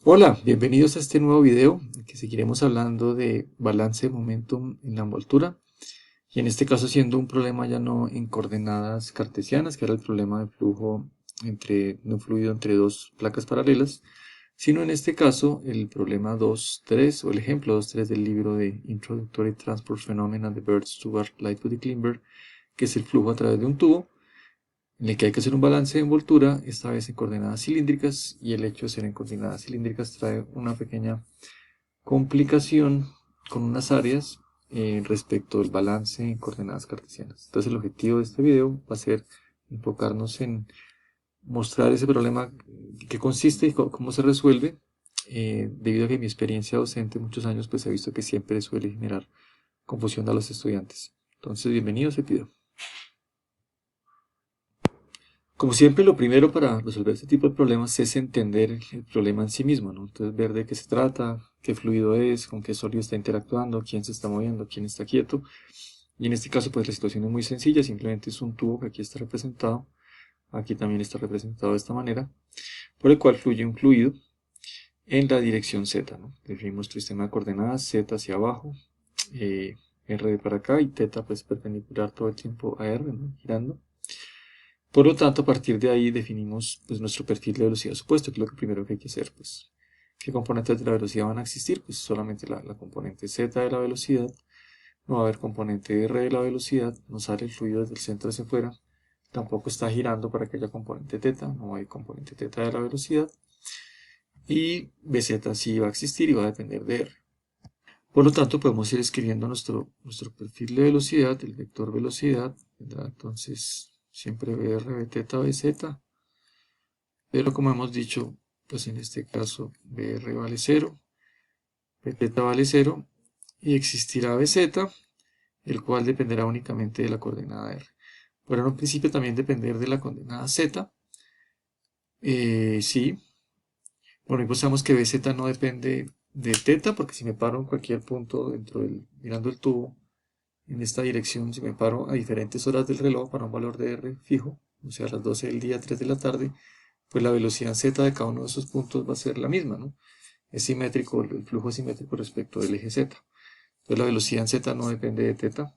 Hola, bienvenidos a este nuevo video en que seguiremos hablando de balance de momentum en la envoltura y en este caso siendo un problema ya no en coordenadas cartesianas, que era el problema de flujo de un fluido entre dos placas paralelas, sino en este caso el problema 2.3 o el ejemplo 2.3 del libro de Introductory Transport Phenomena de Bert Stuart Lightfoot y Klimberg, que es el flujo a través de un tubo en el que hay que hacer un balance de envoltura, esta vez en coordenadas cilíndricas, y el hecho de ser en coordenadas cilíndricas trae una pequeña complicación con unas áreas respecto del balance en coordenadas cartesianas. Entonces el objetivo de este video va a ser enfocarnos en mostrar ese problema, qué consiste y cómo se resuelve, debido a que mi experiencia docente muchos años pues he visto que siempre suele generar confusión a los estudiantes. Entonces bienvenidos a este video. Como siempre, lo primero para resolver este tipo de problemas es entender el problema en sí mismo, ¿no? Entonces, ver de qué se trata, qué fluido es, con qué sólido está interactuando, quién se está moviendo, quién está quieto. Y en este caso, pues la situación es muy sencilla, simplemente es un tubo que aquí está representado, aquí también está representado de esta manera, por el cual fluye un fluido en la dirección Z, ¿no? Definimos nuestro sistema de coordenadas, Z hacia abajo, R para acá y θ pues perpendicular todo el tiempo a R, ¿no? Girando. Por lo tanto, a partir de ahí definimos pues, nuestro perfil de velocidad supuesto, que es lo primero que hay que hacer. Pues, ¿qué componentes de la velocidad van a existir? Pues solamente la componente z de la velocidad, no va a haber componente r de la velocidad, no sale el fluido desde el centro hacia afuera, tampoco está girando para que haya componente θ, no hay componente θ de la velocidad, y bz sí va a existir y va a depender de r. Por lo tanto, podemos ir escribiendo nuestro perfil de velocidad, el vector velocidad, ¿verdad? Entonces, siempre VR, Bθ, Bz, pero como hemos dicho, pues en este caso VR vale 0, Bθ vale 0, y existirá Bz, el cual dependerá únicamente de la coordenada R. Podrá en un principio también depender de la coordenada Z, sí. Bueno, y pues sabemos que Bz no depende de θ, porque si me paro en cualquier punto mirando el tubo, en esta dirección, si me paro a diferentes horas del reloj para un valor de R fijo, o sea, a las 12 del día, 3 de la tarde, pues la velocidad Z de cada uno de esos puntos va a ser la misma, ¿no? Es simétrico, el flujo es simétrico respecto del eje Z. Entonces la velocidad en Z no depende de θ.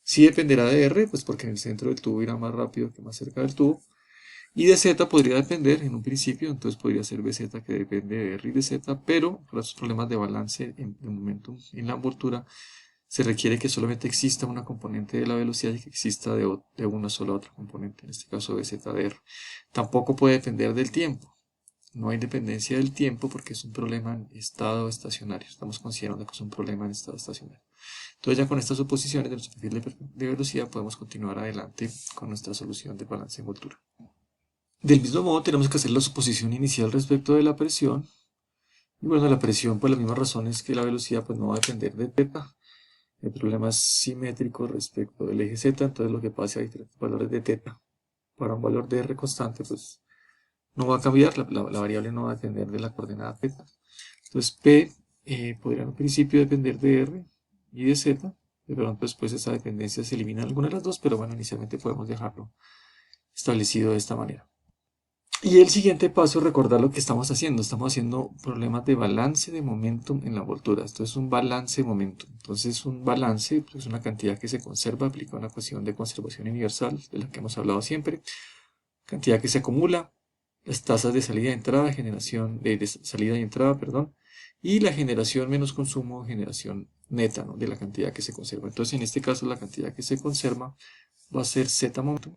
Sí dependerá de R, pues porque en el centro del tubo irá más rápido que más cerca del tubo. Y de Z podría depender en un principio, entonces podría ser Bz que depende de R y de Z, pero por esos problemas de balance de momentum en la envoltura, se requiere que solamente exista una componente de la velocidad y que exista de una sola otra componente, en este caso Bz de R. Tampoco puede depender del tiempo. No hay dependencia del tiempo porque es un problema en estado estacionario. Estamos considerando que es un problema en estado estacionario. Entonces ya con estas suposiciones de nuestro perfil de velocidad podemos continuar adelante con nuestra solución del balance de envoltura. Del mismo modo tenemos que hacer la suposición inicial respecto de la presión. Y bueno, la presión por las mismas razones que la velocidad pues no va a depender de θ. El problema es simétrico respecto del eje Z, entonces lo que pasa a diferentes valores de θ para un valor de R constante pues no va a cambiar, la variable no va a depender de la coordenada θ. Entonces P podría en un principio depender de R y de Z, de pronto después esa dependencia se elimina en alguna de las dos, pero bueno, inicialmente podemos dejarlo establecido de esta manera. Y el siguiente paso es recordar lo que estamos haciendo problemas de balance de momentum en la envoltura. Esto es un balance de momentum. Entonces un balance pues, es una cantidad que se conserva, aplica una ecuación de conservación universal, de la que hemos hablado siempre, cantidad que se acumula, las tasas de salida y entrada, de salida y entrada, perdón, y la generación menos consumo, generación neta, ¿no? De la cantidad que se conserva. Entonces, en este caso, la cantidad que se conserva va a ser z momentum.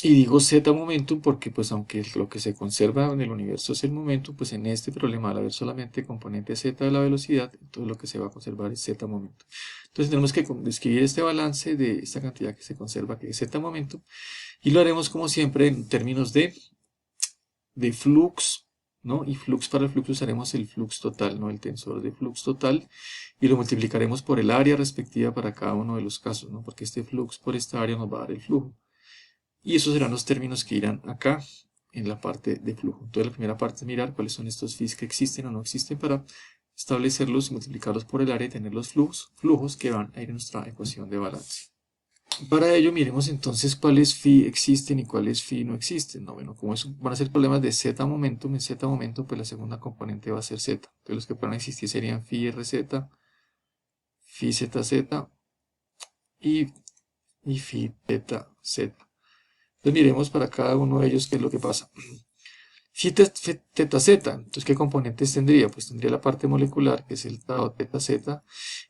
Y digo z momentum porque, pues, aunque lo que se conserva en el universo es el momentum, pues en este problema, al haber solamente componente z de la velocidad, entonces lo que se va a conservar es z momentum. Entonces, tenemos que describir este balance de esta cantidad que se conserva, que es z momentum, y lo haremos como siempre en términos de flux, ¿no? Y flux para el flux usaremos el flux total, ¿no? El tensor de flux total, y lo multiplicaremos por el área respectiva para cada uno de los casos, ¿no? Porque este flux por esta área nos va a dar el flujo. Y esos serán los términos que irán acá en la parte de flujo. Entonces la primera parte es mirar cuáles son estos phis que existen o no existen para establecerlos y multiplicarlos por el área y tener los flujos que van a ir en nuestra ecuación de balance. Para ello miremos entonces cuáles phi existen y cuáles phi no existen. No, bueno, como eso van a ser problemas de z momentum, en z momentum pues la segunda componente va a ser z. Entonces los que puedan existir serían phi rz, phi zz y, y phi theta z. Entonces miremos para cada uno de ellos qué es lo que pasa. Phi theta z, entonces ¿qué componentes tendría? Pues tendría la parte molecular, que es el tau theta z,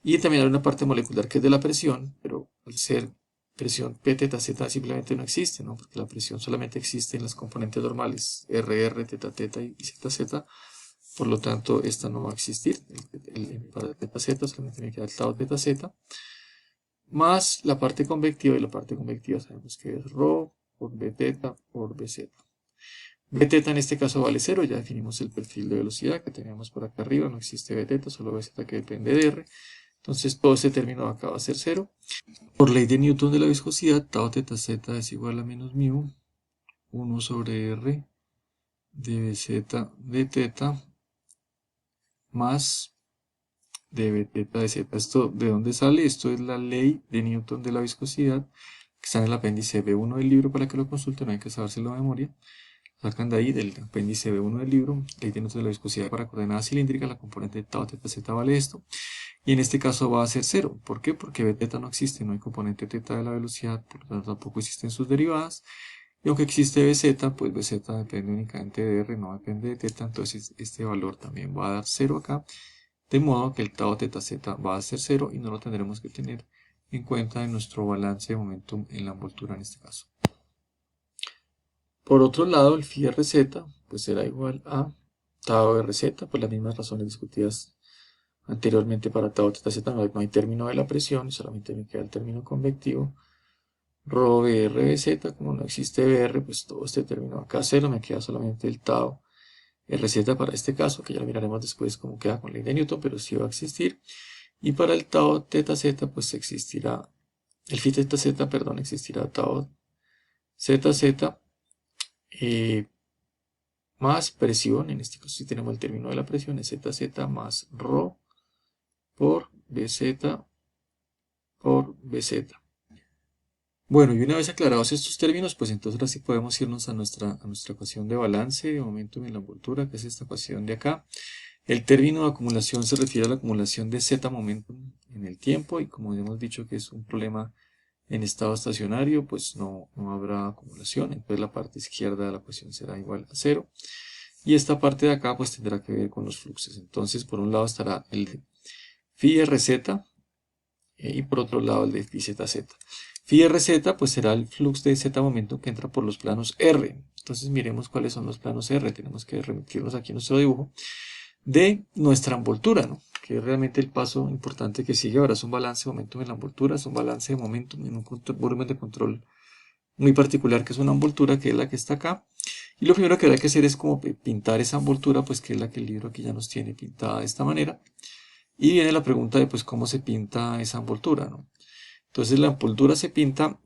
y también hay una parte molecular que es de la presión, pero al ser presión P theta z simplemente no existe, ¿no? Porque la presión solamente existe en las componentes normales, RR, theta theta y zeta z, por lo tanto esta no va a existir, para theta z solamente me queda el tau theta z, más la parte convectiva, y la parte convectiva sabemos que es ρ por B theta por BZ. Bθ en este caso vale 0, ya definimos el perfil de velocidad que teníamos por acá arriba, no existe Bθ, solo Bz que depende de R. Entonces todo este término acá va a ser 0. Por ley de Newton de la viscosidad, tau θ z es igual a menos μ, 1 sobre R de Bz de θ más de Bθ de z. ¿Esto de dónde sale? Esto es la ley de Newton de la viscosidad, que está en el apéndice B1 del libro para que lo consulten, no hay que sabérselo de memoria. Sacan de ahí del apéndice B1 del libro, ley de Newton de la viscosidad para coordenada cilíndrica, la componente de tau θ z vale esto, y en este caso va a ser 0. ¿Por qué? Porque Bθ no existe, no hay componente θ de la velocidad, por lo tanto tampoco existen sus derivadas, y aunque existe Bz, pues Bz depende únicamente de R, no depende de θ, entonces este valor también va a dar 0 acá, de modo que el tau θ z va a ser 0 y no lo tendremos que tener en cuenta en nuestro balance de momentum en la envoltura en este caso. Por otro lado, el phi rz pues será igual a tau rz, por las mismas razones discutidas anteriormente para tau θ z, no hay término de la presión, solamente me queda el término convectivo. Rho Br Bz, como no existe Br, pues todo este término acá cero, me queda solamente el tau Rz para este caso, que ya lo miraremos después cómo queda con ley de Newton, pero sí va a existir. Y para el tau θ z, pues existirá, el phi θ z, perdón, existirá tau zz más presión, en este caso si tenemos el término de la presión, es zz más ρ por bz por bz. Bueno, y una vez aclarados estos términos, pues entonces ahora sí podemos irnos a nuestra ecuación de balance de momentum en la envoltura, que es esta ecuación de acá. El término de acumulación se refiere a la acumulación de z momentum en el tiempo, y como hemos dicho que es un problema en estado estacionario, pues no habrá acumulación, entonces la parte izquierda de la ecuación será igual a 0. Y esta parte de acá pues tendrá que ver con los fluxos. Entonces por un lado estará el de phi rz y por otro lado el de phi zz. Phi rz pues será el flux de z momento que entra por los planos R. Entonces miremos cuáles son los planos R. Tenemos que remitirnos aquí a nuestro dibujo de nuestra envoltura, ¿no? Que es realmente el paso importante que sigue. Ahora es un balance de momentum en la envoltura, es un balance de momentum en un volumen de control muy particular que es una envoltura que es la que está acá. Y lo primero que habrá que hacer es como pintar esa envoltura, pues que es la que el libro aquí ya nos tiene pintada de esta manera. Y viene la pregunta de pues cómo se pinta esa envoltura, ¿no? Entonces la envoltura se pinta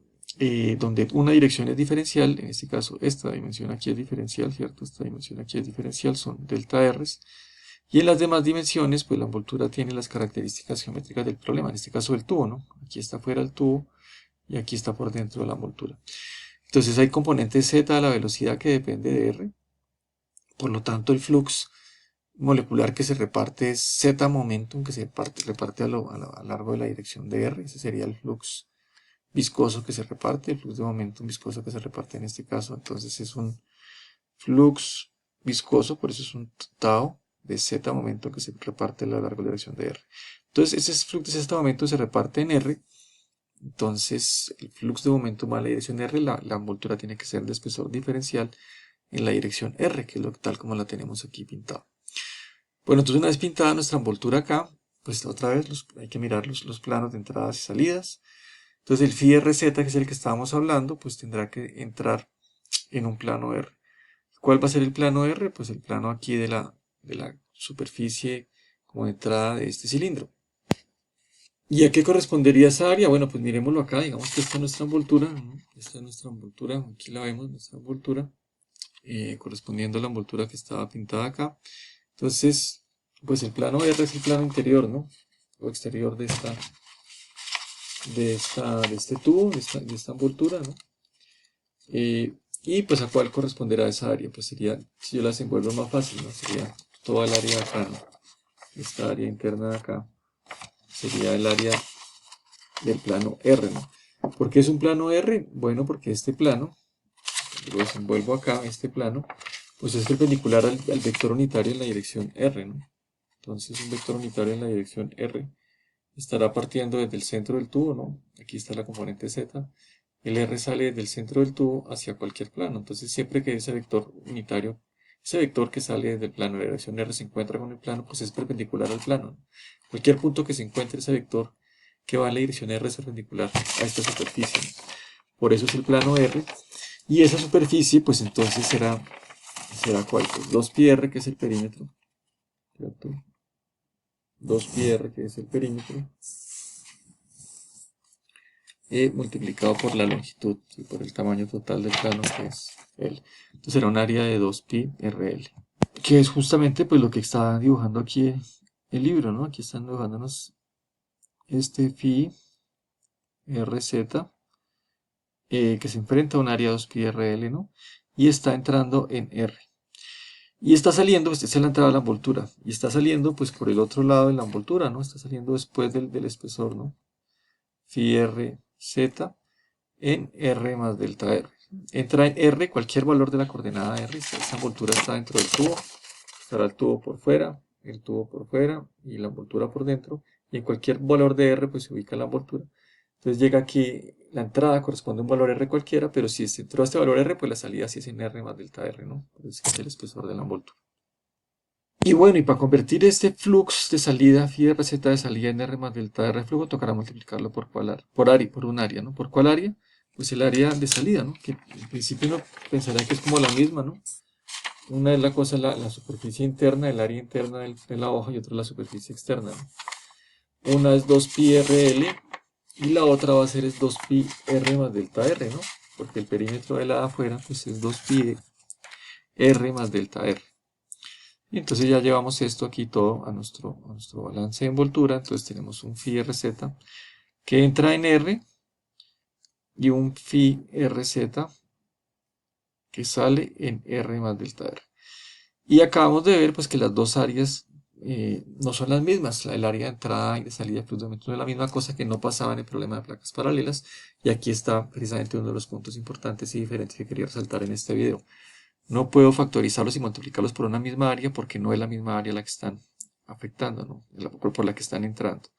donde una dirección es diferencial, en este caso esta dimensión aquí es diferencial, ¿cierto? Esta dimensión aquí es diferencial, son delta R's. Y en las demás dimensiones, pues la envoltura tiene las características geométricas del problema, en este caso del tubo, ¿no? Aquí está fuera el tubo y aquí está por dentro de la envoltura. Entonces hay componente z a la velocidad que depende de R, por lo tanto el flux molecular que se reparte es z momentum que se reparte a lo largo de la dirección de R, ese sería el flux viscoso que se reparte, el flux de momentum viscoso que se reparte en este caso, entonces es un flux viscoso, por eso es un tau de z momento que se reparte a lo largo de la dirección de R. Entonces ese flux de z momento se reparte en R. Entonces, el flux de momentum a la dirección R, la envoltura tiene que ser de espesor diferencial en la dirección R, que es tal como la tenemos aquí pintada. Bueno, entonces una vez pintada nuestra envoltura acá, pues otra vez hay que mirar los planos de entradas y salidas. Entonces el phi rz, que es el que estábamos hablando, pues tendrá que entrar en un plano R. ¿Cuál va a ser el plano R? Pues el plano aquí de la superficie como entrada de este cilindro. ¿Y a qué correspondería esa área? Bueno, pues miremoslo acá, digamos que esta es nuestra envoltura, ¿no? Esta es nuestra envoltura, aquí la vemos, nuestra envoltura, correspondiendo a la envoltura que estaba pintada acá. Entonces, pues el plano R es el plano interior, ¿no? O exterior de esta de este tubo, de esta envoltura, ¿no? Y pues a cuál corresponderá esa área, pues sería, si yo las envuelvo más fácil, ¿no? Sería toda el área de acá, ¿no? Esta área interna de acá sería el área del plano R, ¿no? ¿Por qué es un plano R? Bueno, porque este plano, lo desenvuelvo acá, este plano, pues es perpendicular al vector unitario en la dirección R, ¿no? Entonces un vector unitario en la dirección R estará partiendo desde el centro del tubo, ¿no? Aquí está la componente Z. El R sale del centro del tubo hacia cualquier plano. Entonces siempre que ese vector unitario, ese vector que sale del plano de la dirección R se encuentra con el plano, pues es perpendicular al plano, ¿no? Cualquier punto que se encuentre ese vector que va en la dirección R es perpendicular a esta superficie, ¿no? Por eso es el plano R. Y esa superficie, pues entonces será ¿cuál? Pues 2πr, que es el perímetro, ¿cierto? 2πr, que es el perímetro, multiplicado por la longitud y por el tamaño total del plano, que es L. Entonces será un área de 2πrl, que es justamente pues lo que está dibujando aquí el libro, ¿no? Aquí están dibujándonos este phi rz, que se enfrenta a un área 2πrl, ¿no? Y está entrando en R. Y está saliendo, esta es la entrada de la envoltura, y está saliendo pues por el otro lado de la envoltura, ¿no? Está saliendo después del espesor, ¿no? Phi rz en R más delta R. Entra en R cualquier valor de la coordenada R. Esta envoltura está dentro del tubo. Estará el tubo por fuera y la envoltura por dentro. Y en cualquier valor de R pues se ubica la envoltura. Entonces llega aquí, la entrada corresponde a un valor R cualquiera, pero si entró a este valor R, pues la salida sí es en R más delta R, ¿no? Entonces es el espesor de la envoltura. Y bueno, y para convertir este flux de salida, phi rz de salida en R más delta R flujo, tocará multiplicarlo por un área, ¿no? ¿Por cuál área? Pues el área de salida, ¿no? Que en principio uno pensaría que es como la misma, ¿no? Una es la cosa, la superficie interna, el área interna de la hoja, y otra la superficie externa, ¿no? Una es 2πrl y la otra va a ser es 2πr más delta R, ¿no? Porque el perímetro de la de afuera pues es 2πr más delta R. Y entonces ya llevamos esto aquí todo a nuestro balance de envoltura. Entonces tenemos un phi rz que entra en R y un phi rz que sale en R más delta R. Y acabamos de ver pues que las dos áreas no son las mismas. El área de entrada y de salida de flux de aumento no es la misma cosa, que no pasaba en el problema de placas paralelas. Y aquí está precisamente uno de los puntos importantes y diferentes que quería resaltar en este video. No puedo factorizarlos y multiplicarlos por una misma área porque no es la misma área la que están afectando, ¿no? Por la que están entrando.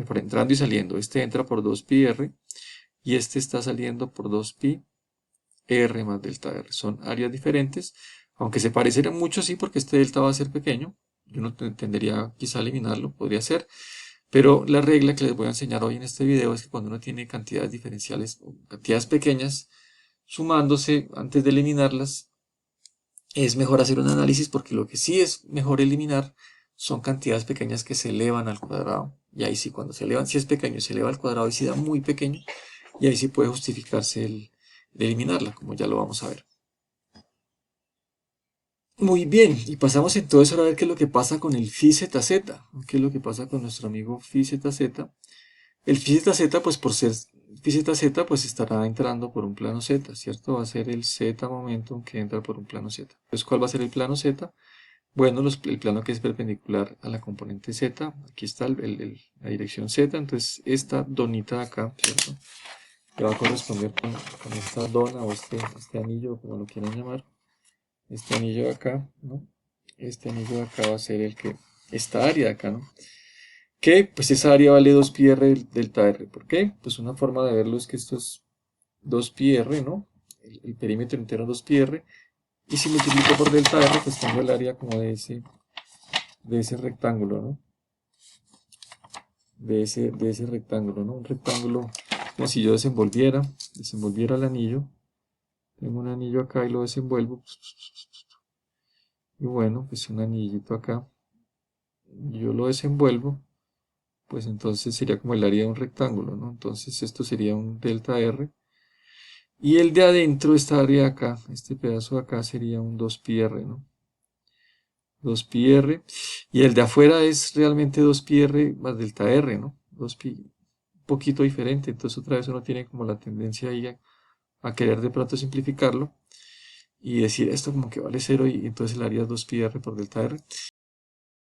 Por entrando y saliendo. Este entra por 2πr y este está saliendo por 2πr más delta r. Son áreas diferentes, aunque se parecerán mucho, sí, porque este delta va a ser pequeño. Yo no tendería quizá a eliminarlo, podría ser. Pero la regla que les voy a enseñar hoy en este video es que cuando uno tiene cantidades diferenciales o cantidades pequeñas, sumándose antes de eliminarlas, es mejor hacer un análisis, porque lo que sí es mejor eliminar son cantidades pequeñas que se elevan al cuadrado. Y ahí sí, cuando se elevan, si es pequeño y se eleva al cuadrado, y si da muy pequeño, y ahí sí puede justificarse el eliminarla, como ya lo vamos a ver. Muy bien, y pasamos entonces a ver qué es lo que pasa con el phi zz, qué es lo que pasa con nuestro amigo phi zz. El phi zz, pues por ser phi zz, pues estará entrando por un plano z, ¿cierto? Va a ser el z momentum que entra por un plano z. Entonces, ¿cuál va a ser el plano z? Bueno, el plano que es perpendicular a la componente z. Aquí está la dirección z, entonces esta donita de acá, ¿cierto? Que va a corresponder con esta dona o este anillo, como lo quieran llamar. Este anillo de acá, ¿no? Este anillo de acá va a ser esta área de acá, ¿no? Que pues esa área vale 2πr delta r. ¿Por qué? Pues una forma de verlo es que esto es 2πr, ¿no? El perímetro interno es 2πr. Y si multiplico por delta r, pues tengo el área como de ese rectángulo, ¿no? De ese rectángulo, ¿no? Un rectángulo como si yo desenvolviera el anillo. Tengo un anillo acá y lo desenvuelvo. Y bueno, pues un anillito acá. Yo lo desenvuelvo. Pues entonces sería como el área de un rectángulo, ¿no? Entonces esto sería un delta R. Y el de adentro, esta área de acá, este pedazo de acá sería un 2πr, ¿no? 2πr. Y el de afuera es realmente 2πr más delta R, ¿no? 2π. poquito diferente, entonces otra vez uno tiene como la tendencia ahí a querer de pronto simplificarlo y decir esto como que vale cero y entonces el área 2 pide report delta R.